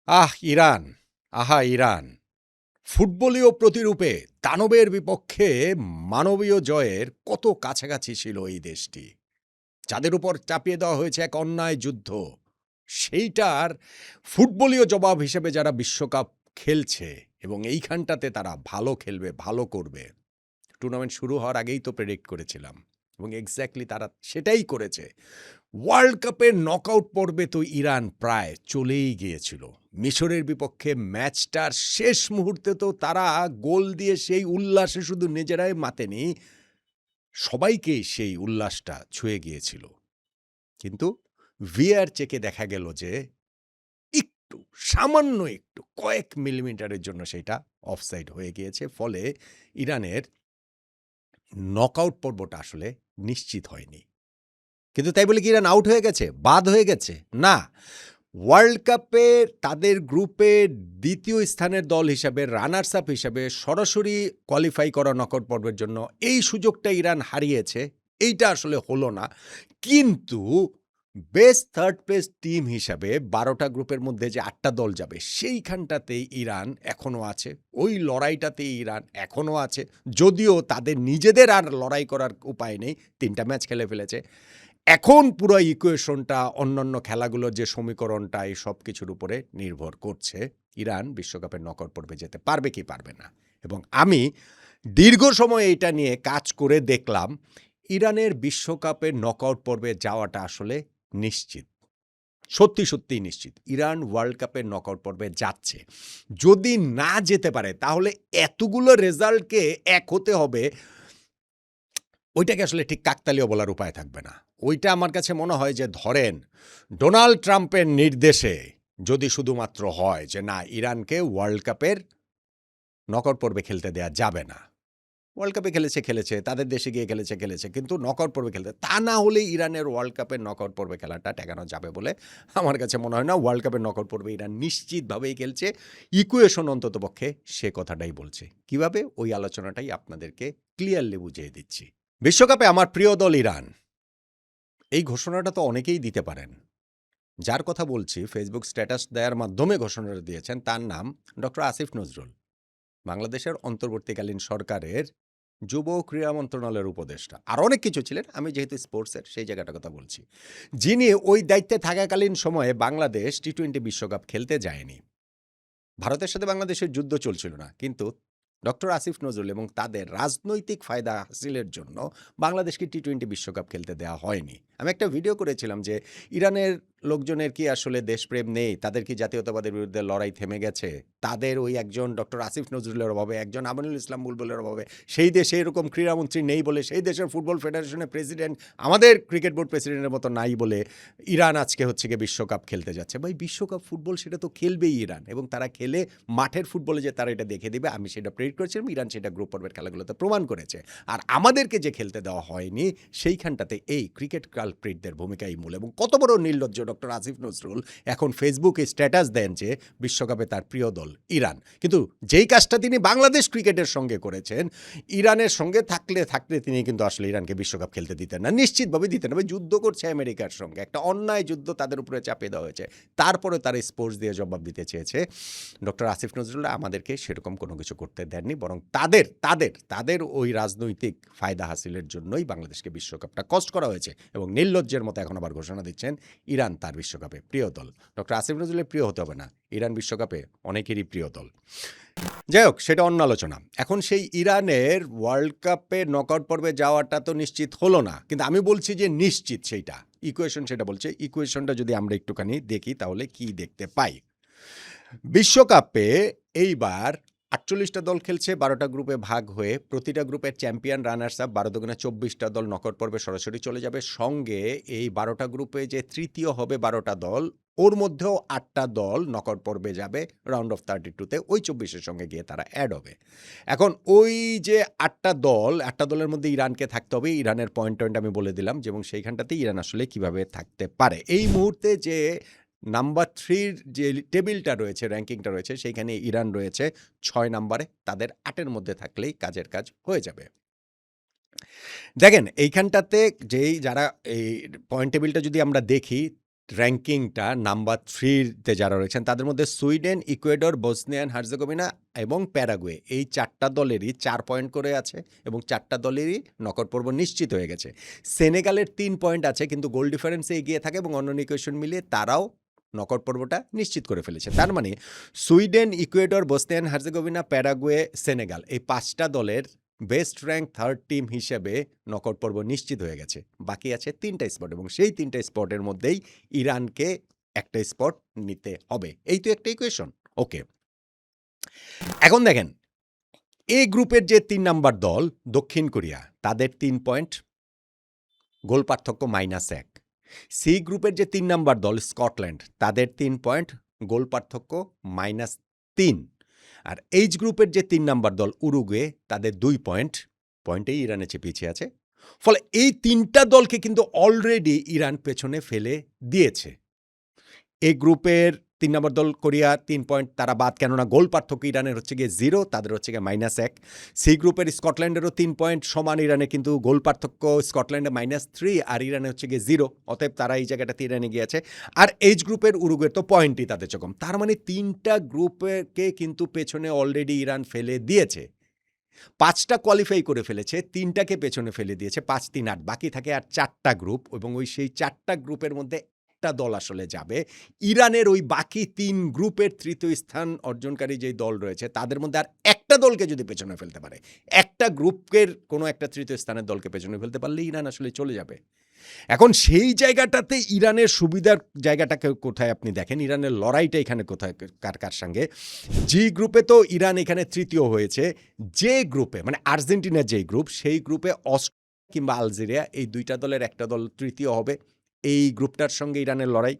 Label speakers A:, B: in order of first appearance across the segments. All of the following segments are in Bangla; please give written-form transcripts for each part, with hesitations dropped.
A: ইরান! আহা ইরান! ফুটবলীয় প্রতিরূপে দানবের বিপক্ষে মানবীয় জয়ের কত কাছাকাছি ছিল এই দেশটি। যাদের উপর চাপিয়ে দেওয়া হয়েছে এক অন্যায় যুদ্ধ, সেইটার ফুটবলীয় জবাব হিসেবে যারা বিশ্বকাপ খেলছে এবং এইখানটাতে তারা ভালো খেলবে, ভালো করবে। টুর্নামেন্ট শুরু হওয়ার আগেই তো প্রেডিক্ট করেছিলাম এবং এক্স্যাক্টলি তারা সেটাই করেছে। ওয়ার্ল্ড কাপের নকআউট পর্বে তো ইরান প্রায় চলেই গিয়েছিল। মিশরের বিপক্ষে ম্যাচটার শেষ মুহূর্তে তো তারা গোল দিয়ে সেই উল্লাসে শুধু নিজেরাই মাতেনি, সবাইকেই সেই উল্লাসটা ছুঁয়ে গিয়েছিল। কিন্তু ভিআর চেকে দেখা গেল যে একটু, সামান্য একটু, কয়েক মিলিমিটারের জন্য সেটা অফসাইড হয়ে গিয়েছে। ফলে ইরানের নকআউট পর্বটা আসলে নিশ্চিত হয়নি। কিন্তু তাই বলে কি ইরান আউট হয়ে গেছে? বাদ হয়ে গেছে? না। ওয়ার্ল্ড কাপে তাদের গ্রুপের ২য় স্থানের দল হিসাবে, রানার্স আপ হিসাবে সরাসরি কোয়ালিফাই করা নকআউট পর্বের জন্য এই সুযোগটা ইরান হারিয়েছে। এইটা আসলে হলো না। কিন্তু বেস্ট থার্ড প্লেস টিম হিসাবে ১২টা গ্রুপের মধ্যে যে ৮টা দল যাবে, সেইখানটাতেই ইরান এখনো আছে। ওই লড়াইটাতেই ইরান এখনো আছে। যদিও তাদের নিজেদের আর লড়াই করার উপায় নেই। ৩টা ম্যাচ খেলে ফেলেছে। এখন পুরো ইকুয়েশনটা অন্যান্য খেলাগুলোর যে সমীকরণটা এই সব কিছুর উপরে নির্ভর করছে। ইরান বিশ্বকাপের নকআউট পর্বে যেতে পারবে কি পারবে না। এবং আমি দীর্ঘ সময় এইটা নিয়ে কাজ করে দেখলাম, ইরানের বিশ্বকাপের নকআউট পর্বে যাওয়াটা আসলে নিশ্চিত। সত্যি, সত্যিই নিশ্চিত। ইরান ওয়ার্ল্ড কাপের নকআউট পর্বে যাচ্ছে। যদি না যেতে পারে তাহলে এতগুলো রেজাল্টকে এক হতে হবে, ওইটাকে আসলে ঠিক কাকতালীয় বলার উপায় থাকবে না। ওইটা আমার কাছে মনে হয় যে ধরেন ডোনাল্ড ট্রাম্পের নির্দেশে যদি শুধুমাত্র হয় যে না, ইরানকে ওয়ার্ল্ড কাপের নকআউট পর্বে খেলতে দেয়া যাবে না। ওয়ার্ল্ড কাপে খেলেছে, তাদের দেশে গিয়ে খেলেছে, কিন্তু নকআউট পর্বে খেলতে, তা না হলে ইরানের ওয়ার্ল্ড কাপের নকআউট পর্বে খেলাটা ঠেকানো যাবে বলে আমার কাছে মনে হয় না। ওয়ার্ল্ড কাপের নকআউট পর্বে ইরান নিশ্চিতভাবেই খেলছে। ইকুয়েশন অন্ততপক্ষে সে কথাটাই বলছে। কিভাবে? ওই আলোচনাটাই আপনাদেরকে ক্লিয়ারলি বুঝিয়ে দিচ্ছি। বিশ্বকাপে আমার প্রিয় দল ইরান। এই ঘোষণাটা তো অনেকেই দিতে পারেন। যার কথা বলছি ফেসবুক স্ট্যাটাস দেওয়ার মাধ্যমে ঘোষণাটা দিয়েছেন, তার নাম ডক্টর আসিফ নজরুল, বাংলাদেশের অন্তর্বর্তীকালীন সরকারের যুব ক্রীড়া মন্ত্রণালয়ের উপদেষ্টা। আর অনেক কিছু ছিলেন, আমি যেহেতু স্পোর্টসের সেই জায়গাটার কথা বলছি। যিনি ওই দায়িত্বে থাকাকালীন সময়ে বাংলাদেশ টি-20 বিশ্বকাপ খেলতে যায়নি। ভারতের সাথে বাংলাদেশের যুদ্ধ চলছিল না, কিন্তু ডক্টর আসিফ নজরুল এবং তাদের রাজনৈতিক ফায়দা হাসিলের জন্য বাংলাদেশকে টি-20 বিশ্বকাপ খেলতে দেওয়া হয়নি। আমি একটা ভিডিও করেছিলাম যে ইরানের লোকজনের কি আসলে দেশপ্রেম নেই? তাদের কি জাতীয়তাবাদের বিরুদ্ধে লড়াই থেমে গেছে? তাদের ওই একজন ডক্টর আসিফ নজরুলের অভাবে, একজন আমিনুল ইসলাম বুলবুলের অভাবে, সেই দেশে এরকম ক্রীড়ামন্ত্রী নেই বলে, সেই দেশের ফুটবল ফেডারেশনের প্রেসিডেন্ট আমাদের ক্রিকেট বোর্ড প্রেসিডেন্টের মতো নাই বলে ইরান আজকে হচ্ছে গিয়ে বিশ্বকাপ খেলতে যাচ্ছে। ভাই, বিশ্বকাপ ফুটবল সেটা তো খেলবেই ইরান, এবং তারা খেলে মাঠের ফুটবলে যে তারা এটা দেখে দিবে, আমি সেটা প্রেডিক্ট করেছিলাম। ইরান সেটা গ্রুপ পর্বের খেলাগুলোতে প্রমাণ করেছে। আর আমাদেরকে যে খেলতে দেওয়া হয়নি, সেইখানটাতে এই ক্রিকেট কালপ্রিটদের ভূমিকাই মূল। এবং কত বড় নির্লজ্জ ডক্টর আসিফ নজরুল এখন ফেসবুকে স্ট্যাটাস দেন যে বিশ্বকাপে তার প্রিয় দল ইরান। কিন্তু যেই কাজটা তিনি বাংলাদেশ ক্রিকেটের সঙ্গে করেছেন, ইরানের সঙ্গে থাকলে তিনি কিন্তু আসলে ইরানকে বিশ্বকাপ খেলতে দিতেন না, নিশ্চিতভাবে দিতেন না। যুদ্ধ করছে আমেরিকার সঙ্গে, একটা অন্যায় যুদ্ধ তাদের উপরে চাপিয়ে দেওয়া হয়েছে, তারপরে তারা স্পোর্টস দিয়ে জবাব দিতে চেয়েছে। ডক্টর আসিফ নজরুল আমাদেরকে সেরকম কোনো কিছু করতে দেননি, বরং তাদের ওই রাজনৈতিক ফায়দা হাসিলের জন্যই বাংলাদেশকে বিশ্বকাপটা কষ্ট করা হয়েছে। এবং নির্লজ্জের মতো এখন আবার ঘোষণা দিচ্ছেন ইরান তার বিশ্বকাপে প্রিয় দল। ডক্টর আসিফ নজরুলের প্রিয় হতে হবে না, ইরান বিশ্বকাপে অনেকেরই প্রিয় দল। যাই হোক, সেটা অন্য আলোচনা। এখন সেই ইরানের ওয়ার্ল্ড কাপে নকআউট পর্বে যাওয়াটা তো নিশ্চিত হলো না, কিন্তু আমি বলছি যে নিশ্চিত সেইটা। ইকুয়েশন সেটা বলছে। ইকুয়েশনটা যদি আমরা একটুখানি দেখি তাহলে কি দেখতে পাই। বিশ্বকাপে এইবার ৪৮টা দল খেলছে ১২টা গ্রুপে ভাগ হয়ে। প্রতিটা গ্রুপের চ্যাম্পিয়ন, রানার্স আপ ১২ দুগুণে ২৪টা দল নকআউট পর্বে সরাসরি চলে যাবে। সঙ্গে এই ১২টা গ্রুপে যে তৃতীয় হবে ১২টা দল, ওর মধ্যেও ৮টা দল নকআউট পর্বে যাবে রাউন্ড অফ 32-তে, ওই ২৪-এর সঙ্গে গিয়ে তারা অ্যাড হবে। এখন ওই যে ৮টা দলের মধ্যে ইরানকে থাকতে হবে। ইরানের পয়েন্ট আমি বলে দিলাম, এবং সেইখানটাতেই ইরান আসলে কিভাবে থাকতে পারে। এই মুহূর্তে যে নাম্বার 3-র যে টেবিলটা রয়েছে, র্যাঙ্কিংটা রয়েছে, সেইখানে ইরান রয়েছে ৬ নাম্বারে। তাদের ৮-এর মধ্যে থাকলেই কাজের কাজ হয়ে যাবে। দেখেন এইখানটাতে যারা এই পয়েন্ট টেবিলটা যদি আমরা দেখি, র্যাঙ্কিংটা নাম্বার 3-তে যারা রয়েছেন তাদের মধ্যে Sweden, Ecuador, Bosnia and Herzegovina এবং প্যারাগুয়ে এই 4টা দলেরই 4 পয়েন্ট করে আছে এবং 4টা দলেরই নকআউট পর্ব নিশ্চিত হয়ে গেছে। সেনেগালের 3 পয়েন্ট আছে কিন্তু গোল ডিফারেন্সে এগিয়ে থাকে এবং অন্যান্য ইকুয়েশন মিলিয়ে তারাও নকআউট পর্বটা নিশ্চিত করে ফেলেছে। তার মানে Sweden, Ecuador, Bosnia and Herzegovina, Paraguay, Senegal এই 5টা দলের বেস্ট র্যাঙ্ক থার্ড টিম হিসেবে নকআউট পর্ব নিশ্চিত হয়ে গেছে। বাকি আছে 3টা স্পট এবং সেই 3টা স্পটের মধ্যেই ইরানকে একটা স্পট নিতে হবে। এই তো একটা ইকুয়েশন। ওকে, এখন দেখেন এ গ্রুপের যে 3 নাম্বার দল দক্ষিণ কোরিয়া তাদের 3 পয়েন্ট, গোল পার্থক্য -1। সি গ্রুপের যে 3 নাম্বার দল স্কটল্যান্ড তাদের 3 পয়েন্ট, গোল পার্থক্য -3। আর এইচ গ্রুপের যে 3 নাম্বার দল উরুগুয়ে তাদের 2 পয়েন্টেই ইরানের চেয়ে পিছিয়ে আছে। ফলে এই 3টা দলকে কিন্তু অলরেডি ইরান পেছনে ফেলে দিয়েছে। এই গ্রুপের 3 নম্বর দল কোরিয়া 3 পয়েন্ট তারা বাদ, কেননা গোল পার্থক্য ইরানের হচ্ছে গিয়ে 0, তাদের হচ্ছে গিয়ে -1। সি গ্রুপের স্কটল্যান্ডেরও 3 পয়েন্ট সমান ইরানে, কিন্তু গোল পার্থক্য স্কটল্যান্ডে -3 আর ইরানে হচ্ছে গিয়ে 0, অতএব তারা এই জায়গাটাতে ইরানে গিয়েছে। আর এইচ গ্রুপের উরুগুয়ের তো পয়েন্টই তাদের চকম। তার মানে 3টা গ্রুপকে কিন্তু পেছনে অলরেডি ইরান ফেলে দিয়েছে। 5টা কোয়ালিফাই করে ফেলেছে, 3টাকে পেছনে ফেলে দিয়েছে, 5, 3, 8 বাকি থাকে আর 4টা গ্রুপ এবং সেই 4টা গ্রুপের মধ্যে একটা দল আসলে যাবে। ইরানের ওই বাকি 3 গ্রুপের তৃতীয় স্থান অর্জনকারী যেই দল রয়েছে তাদের মধ্যে আর একটা দলকে যদি পেছনে ফেলতে পারে, একটা গ্রুপের কোনো একটা তৃতীয় স্থানের দলকে পেছনে ফেলতে পারলে ইরান আসলে চলে যাবে। এখন সেই জায়গাটাতে ইরানের সুবিধার জায়গাটাকে কোথায় আপনি দেখেন, ইরানের লড়াইটা এখানে কোথায় কার সঙ্গে। জি গ্রুপে তো ইরান এখানে তৃতীয় হয়েছে, যে গ্রুপে মানে আর্জেন্টিনার যেই গ্রুপ সেই গ্রুপে অস্ট্রেলিয়া কিংবা আলজেরিয়া এই 2টা দলের একটা দল তৃতীয় হবে। এই গ্রুপটার সঙ্গে ইরানের লড়াই।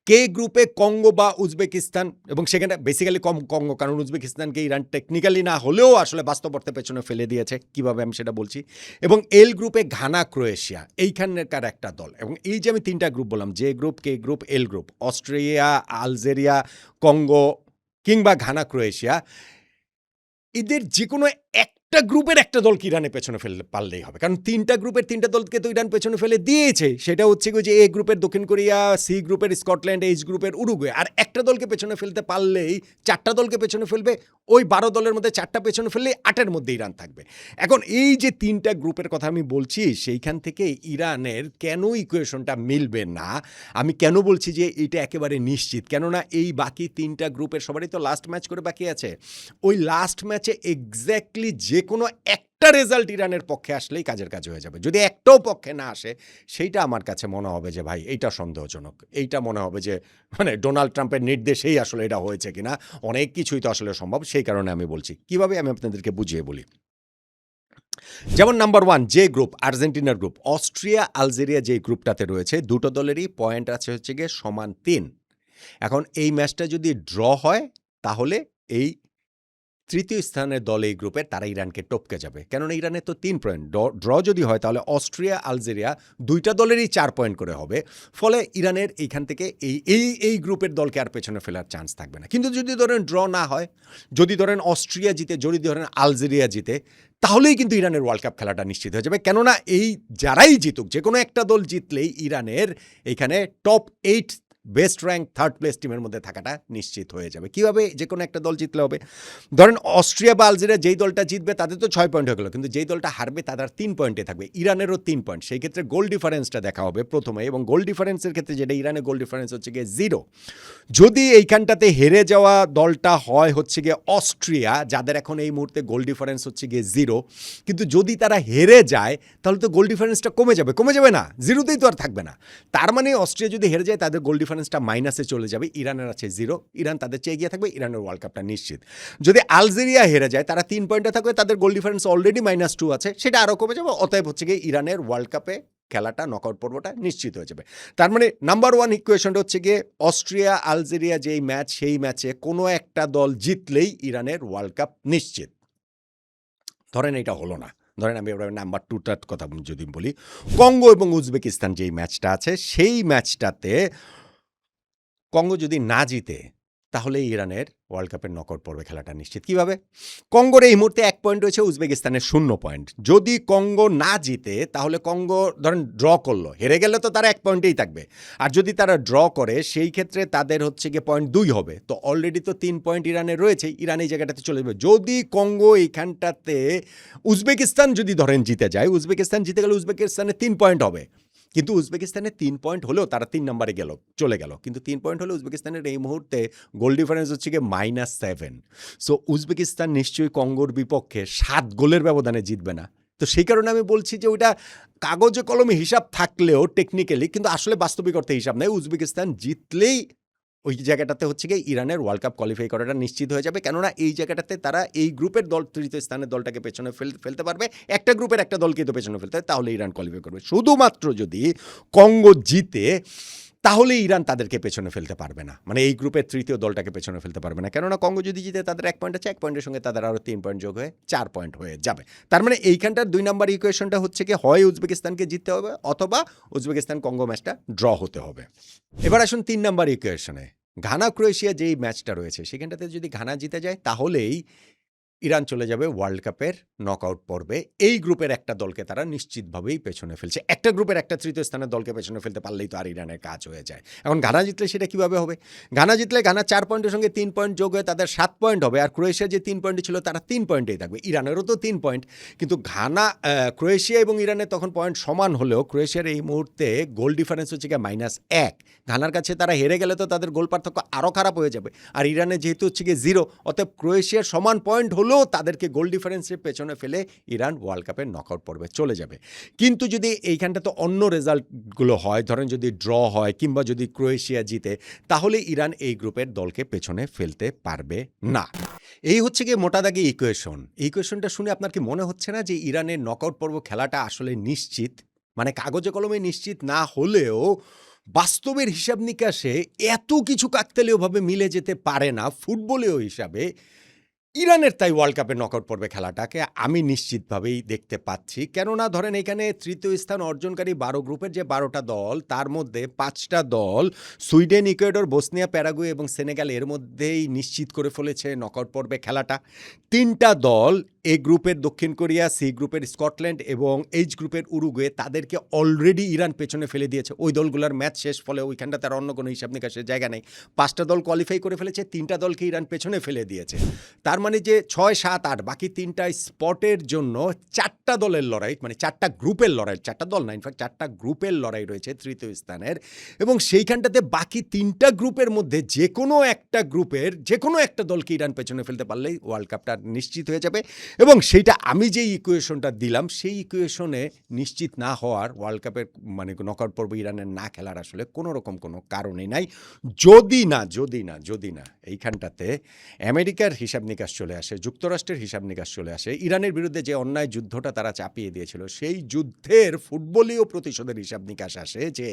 A: কে গ্রুপে কঙ্গো বা উজবেকিস্তান, এবং সেখানে বেসিক্যালি কঙ্গো, কারণ উজবেকিস্তানকে ইরান টেকনিক্যালি না হলেও আসলে বাস্তব অর্থে পেছনে ফেলে দিয়েছে, কিভাবে আমি সেটা বলছি। এবং এল গ্রুপে ঘানা, ক্রোয়েশিয়া এইখানকার একটা দল। এবং এই যে আমি 3টা গ্রুপ বললাম, J group, K group, L group, Australia, Algeria, Congo কিংবা ঘানা, ক্রোয়েশিয়া, এদের যে কোনো একটা গ্রুপের একটা দলকে ইরানে পেছনে ফেলতে পারলেই হবে, কারণ 3টা গ্রুপের 3টা দলকে তো ইরান পেছনে ফেলে দিয়েছে। সেটা হচ্ছে যে এ গ্রুপের দক্ষিণ কোরিয়া, সি গ্রুপের স্কটল্যান্ড, এইচ গ্রুপের উরুগুয়ে, আর একটা দলকে পেছনে ফেলতে পারলেই 4টা দলকে পেছনে ফেলবে। ওই 12 দলের মধ্যে 4টা পেছনে ফেললে 8এর মধ্যে ইরান থাকবে। এখন এই যে 3টা গ্রুপের কথা আমি বলছি, সেইখান থেকে ইরানের কেন ইকুয়েশনটা মিলবে না, আমি কেন বলছি যে এটা একেবারে নিশ্চিত, কেননা এই বাকি 3টা গ্রুপের সবারই তো লাস্ট ম্যাচ করে বাকি আছে। ওই লাস্ট ম্যাচে এক্স্যাক্টলি যে কোনো একটা রেজাল্ট ইরানের পক্ষে আসলেই কাজের কাজ হয়ে যাবে। যদি একটাও পক্ষে না আসে, সেইটা আমার কাছে মনে হবে যে ভাই এইটা সন্দেহজনক। এইটা মনে হবে যে মানে ডোনাল্ড ট্রাম্পের নির্দেশেই আসলে এটা হয়েছে কিনা। অনেক কিছুই তো আসলে সম্ভব, সেই কারণে আমি বলছি। কিভাবে আমি আপনাদেরকে বুঝিয়ে বলি। যেমন নাম্বার 1 যে গ্রুপ, আর্জেন্টিনার গ্রুপ, অস্ট্রিয়া, আলজেরিয়া যে গ্রুপটাতে রয়েছে, দুটো দলেরই পয়েন্ট আছে হচ্ছে গিয়ে সমান 3। এখন এই ম্যাচটা যদি ড্র হয় তাহলে এই তৃতীয় স্থানের দল এই গ্রুপের তারা ইরানকে টপকে যাবে, কেননা ইরানের তো 3 পয়েন্ট। ড্র যদি হয় তাহলে অস্ট্রিয়া, আলজেরিয়া 2টা দলেরই 4 পয়েন্ট করে হবে। ফলে ইরানের এইখান থেকে এই গ্রুপের দলকে আর পেছনে ফেলার চান্স থাকবে না। কিন্তু যদি ধরেন ড্র না হয়, যদি ধরেন অস্ট্রিয়া জিতে, যদি ধরেন আলজেরিয়া জিতে, তাহলেই কিন্তু ইরানের ওয়ার্ল্ড কাপ খেলাটা নিশ্চিত হয়ে যাবে, কেননা এই যারাই জিতুক, যে কোনো একটা দল জিতলেই ইরানের এইখানে top 8 best rank third place টিমের মধ্যে থাকাটা নিশ্চিত হয়ে যাবে। কিভাবে যে কোনো একটা দল জিতলে হবে, ধরেন অস্ট্রিয়া বা আলজেরিয়া যেই দলটা জিতবে তাদের তো 6 পয়েন্ট হয়ে গেল, কিন্তু যেই দলটা হারবে তাদের 3 পয়েন্টে থাকবে, ইরানেরও 3 পয়েন্ট। সেই ক্ষেত্রে গোল ডিফারেন্সটা দেখা হবে প্রথমে, এবং গোল ডিফারেন্সের ক্ষেত্রে যেটা ইরানের গোল ডিফারেন্স হচ্ছে গিয়ে 0। যদি এইখানটাতে হেরে যাওয়া দলটা হয় হচ্ছে গিয়ে অস্ট্রিয়া, যাদের এখন এই মুহূর্তে গোল ডিফারেন্স হচ্ছে গিয়ে 0, কিন্তু যদি তারা হেরে যায় তাহলে তো গোল ডিফারেন্সটা কমে যাবে না, 0তেই তো আর থাকবে না। তার মানে অস্ট্রিয়া যদি হেরে যায় তাদের গোল ডিফারেন্সটা মাইনাসে চলে যাবে, ইরানের আছে 0, ইরান তাদের চেয়ে এগিয়ে থাকবে, ইরানের ওয়ার্ল্ড কাপটা নিশ্চিত। যদি আলজেরিয়া হেরে যায়, তারা 3 পয়েন্টে থাকবে, তাদের গোল ডিফারেন্স অলরেডি -2 আছে, সেটা আরও কমে যাবে, অতএব হচ্ছে গিয়ে ইরানের ওয়ার্ল্ড কাপে খেলাটা নকআউট পর্বটা নিশ্চিত হয়ে যাবে। তার মানে নাম্বার 1 ইকুয়েশনটা হচ্ছে গিয়ে অস্ট্রিয়া, আলজেরিয়া যেই ম্যাচ, সেই ম্যাচে কোনো একটা দল জিতলেই ইরানের ওয়ার্ল্ড কাপ নিশ্চিত। ধরেন এটা হলো না, ধরেন আমি এবার নাম্বার 2টার কথা যদি বলি, কঙ্গো এবং উজবেকিস্তান যেই ম্যাচটা আছে, সেই ম্যাচটাতে কঙ্গো যদি না জিতে তাহলে ইরানের ওয়ার্ল্ড কাপের নকআউট পর্বে খেলাটা নিশ্চিত। কিভাবে? কঙ্গোর এই মুহূর্তে 1 পয়েন্ট রয়েছে, উজবেকিস্তানের 0 পয়েন্ট। যদি কঙ্গো না জিতে তাহলে কঙ্গো ধরেন ড্র করলো, হেরে গেলে তো তারা 1 পয়েন্টেই থাকবে। আর যদি তারা ড্র করে সেই ক্ষেত্রে তাদের হচ্ছে গিয়ে পয়েন্ট 2 হবে। তো অলরেডি তো 3 পয়েন্ট ইরানের রয়েছে, ইরান এই জায়গাটাতে চলে যাবে। যদি কঙ্গো এইখানটাতে উজবেকিস্তান যদি ধরেন জিতে যায়, উজবেকিস্তান জিতে গেলে উজবেকিস্তানের 3 পয়েন্ট হবে। কিন্তু উজবেকিস্তানের 3 পয়েন্ট হলেও তারা 3 নম্বরে চলে গেল। কিন্তু 3 পয়েন্ট হলে উজবেকিস্তানের এই মুহূর্তে গোল ডিফারেন্স হচ্ছে গিয়ে -7। সো উজবেকিস্তান নিশ্চয়ই কঙ্গোর বিপক্ষে 7 গোলের ব্যবধানে জিতবে না। তো সেই কারণে আমি বলছি যে ওইটা কাগজে কলমে হিসাব থাকলেও টেকনিক্যালি, কিন্তু আসলে বাস্তবিক অর্থে হিসাব নেই। উজবেকিস্তান জিতলেই ওই জায়গাটাতে হচ্ছে গিয়ে ইরানের ওয়ার্ল্ড কাপ কোয়ালিফাই করাটা নিশ্চিত হয়ে যাবে। কেননা এই জায়গাটাতে তারা এই গ্রুপের দল, তৃতীয় স্থানের দলটাকে পেছনে ফেলতে পারবে। একটা গ্রুপের একটা দলকে তো পেছনে ফেলতে হয়, তাহলে ইরান কোয়ালিফাই করবে। শুধুমাত্র যদি কঙ্গো জিতে তাহলে ইরান তাদেরকে পেছনে ফেলতে পারবে না, মানে এই গ্রুপের তৃতীয় দলটাকে পেছনে ফেলতে পারবে না। কেননা কঙ্গো যদি জিতে তাদের 1 পয়েন্ট আছে, 1 পয়েন্টের সঙ্গে তাদের আরও 3 পয়েন্ট যোগ হয়ে 4 পয়েন্ট হয়ে যাবে। তার মানে এইখানটার 2 নম্বর ইকুয়েশনটা হচ্ছে কি, হয় উজবেকিস্তানকে জিততে হবে অথবা উজবেকিস্তান কঙ্গো ম্যাচটা ড্র হতে হবে। এবার আসুন 3 নম্বর ইকুয়েশনে, ঘানা ক্রোয়েশিয়া যেই ম্যাচটা রয়েছে সেখানটাতে যদি ঘানা জিতে যায় তাহলেই ইরান চলে যাবে ওয়ার্ল্ড কাপের নকআউট পর্বে। এই গ্রুপের একটা দলকে তারা নিশ্চিতভাবেই পেছনে ফেলছে। একটা গ্রুপের একটা তৃতীয় স্থানের দলকে পেছনে ফেলতে পারলেই তো আর ইরানের কাজ হয়ে যায়। এখন ঘানা জিতলে সেটা কিভাবে হবে? ঘানা জিতলে ঘানা 4 পয়েন্টের সঙ্গে 3 পয়েন্ট যোগ হয়ে তাদের 7 পয়েন্ট হবে। আর ক্রোয়েশিয়া যে 3 পয়েন্টে ছিল তারা 3 পয়েন্টেই থাকবে। ইরানেরও তো 3 পয়েন্ট, কিন্তু ক্রোয়েশিয়া এবং ইরানের তখন পয়েন্ট সমান হলেও ক্রোয়েশিয়ার এই মুহূর্তে গোল ডিফারেন্স হচ্ছে গিয়ে -1। ঘানার কাছে তারা হেরে গেলে তো তাদের গোল পার্থক্য আরও খারাপ হয়ে যাবে। আর ইরানের যেহেতু হচ্ছে গিয়ে 0, অতএব ক্রোয়েশিয়ার সমান পয়েন্ট হলেও তাদেরকে গোল ডিফারেন্সের পেছনে ফেলে ইরান ওয়ার্ল্ড কাপের নকআউট পর্বে চলে যাবে। কিন্তু যদি এইখানটা তো অন্য রেজাল্টগুলো হয়, ধরেন যদি ড্র হয় কিংবা যদি ক্রোয়েশিয়া জিতে, তাহলে ইরান এই গ্রুপের দলকে পেছনে ফেলতে পারবে না। এই হচ্ছে গিয়ে মোটা দাগে ইকুয়েশন। ইকুয়েশনটা শুনে আপনার কি মনে হচ্ছে না যে ইরানের নকআউট পর্ব খেলাটা আসলে নিশ্চিত? মানে কাগজে কলমে নিশ্চিত না হলেও বাস্তবের হিসাব নিকাশে এত কিছু কাকতালীয়ভাবে মিলে যেতে পারে না ফুটবলীয় হিসাবে। ইরানের তাই ওয়ার্ল্ড কাপের নকআউট পর্বে খেলাটাকে আমি নিশ্চিতভাবেই দেখতে পাচ্ছি। কেননা ধরেন এখানে তৃতীয় স্থান অর্জনকারী 12 গ্রুপের যে 12টা দল, তার মধ্যে 5টা দল সুইডেন, ইকুয়েডর, বসনিয়া, প্যারাগুয়ে এবং সেনেগাল এর মধ্যেই নিশ্চিত করে ফেলেছে নকআউট পর্বে খেলাটা। 3টা দল এ গ্রুপের দক্ষিণ কোরিয়া, সি গ্রুপের স্কটল্যান্ড এবং এইচ গ্রুপের উরুগুয়ে, তাদেরকে অলরেডি ইরান পেছনে ফেলে দিয়েছে। ওই দলগুলোর ম্যাচ শেষ, ফলে ওইখানটা তার অন্য কোনো হিসাব নিকাশের জায়গা নেই। 5টা দল কোয়ালিফাই করে ফেলেছে, 3টা দলকে ইরান পেছনে ফেলে দিয়েছে। তার মানে যে 6, 7, 8 বাকি 3টা স্পটের জন্য 4টা দলের লড়াই, মানে 4টা গ্রুপের লড়াই, 4টা দল না, ইনফ্যাক্ট 4টা গ্রুপের লড়াই রয়েছে তৃতীয় স্থানের। এবং সেইখানটাতে বাকি 3টা গ্রুপের মধ্যে যে কোনো একটা গ্রুপের যে কোনো একটা দলকে ইরান পেছনে ফেলতে পারলেই ওয়ার্ল্ড কাপটা নিশ্চিত হয়ে যাবে। এবং সেইটা আমি যেই ইকুয়েশনটা দিলাম সেই ইকুয়েশনে নিশ্চিত না হওয়ার, ওয়ার্ল্ড কাপের মানে নকআউট পর্ব ইরানের না খেলার আসলে কোনো রকম কোনো কারণই নাই। যদি না এইখানটাতে আমেরিকার হিসাব নিকাশ চলে আসে, যুক্তরাষ্ট্রের হিসাব নিকাশ চলে আসে, ইরানের বিরুদ্ধে যে অন্যায় যুদ্ধটা তারা চাপিয়ে দিয়েছিল সেই যুদ্ধের ফুটবলীয় প্রতিশোধের হিসাব নিকাশ আসে যে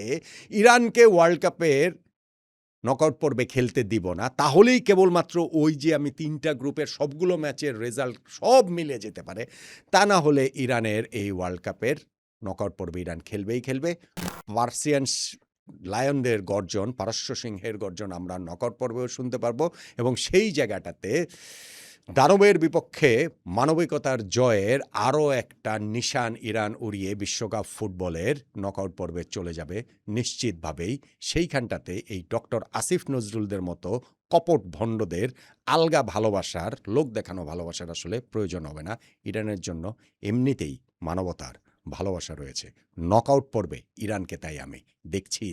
A: ইরানকে ওয়ার্ল্ড কাপের নকআউট পর্বে খেলতে দিব না, তাহলেই কেবলমাত্র ওই যে আমি 3টা গ্রুপের সবগুলো ম্যাচের রেজাল্ট সব মিলে যেতে পারে। তা না হলে ইরানের এই ওয়ার্ল্ড কাপের নকআউট পর্বে ইরান খেলবে। পার্সিয়ান লায়নদের গর্জন, পারস্য সিংহের গর্জন আমরা নকআউট পর্বেও শুনতে পারবো। এবং সেই জায়গাটাতে দানবের বিপক্ষে মানবিকতার জয়ের আরও একটা নিশান ইরান উড়িয়ে বিশ্বকাপ ফুটবলের নকআউট পর্বে চলে যাবে নিশ্চিতভাবেই। সেইখানটাতে এই ডক্টর আসিফ নজরুলদের মতো কপট ভণ্ডদের আলগা ভালোবাসার, লোক দেখানো ভালোবাসার আসলে প্রয়োজন হবে না। ইরানের জন্য এমনিতেই মানবতার ভালোবাসা রয়েছে। নকআউট পর্বে ইরানকে তাই আমি দেখছি।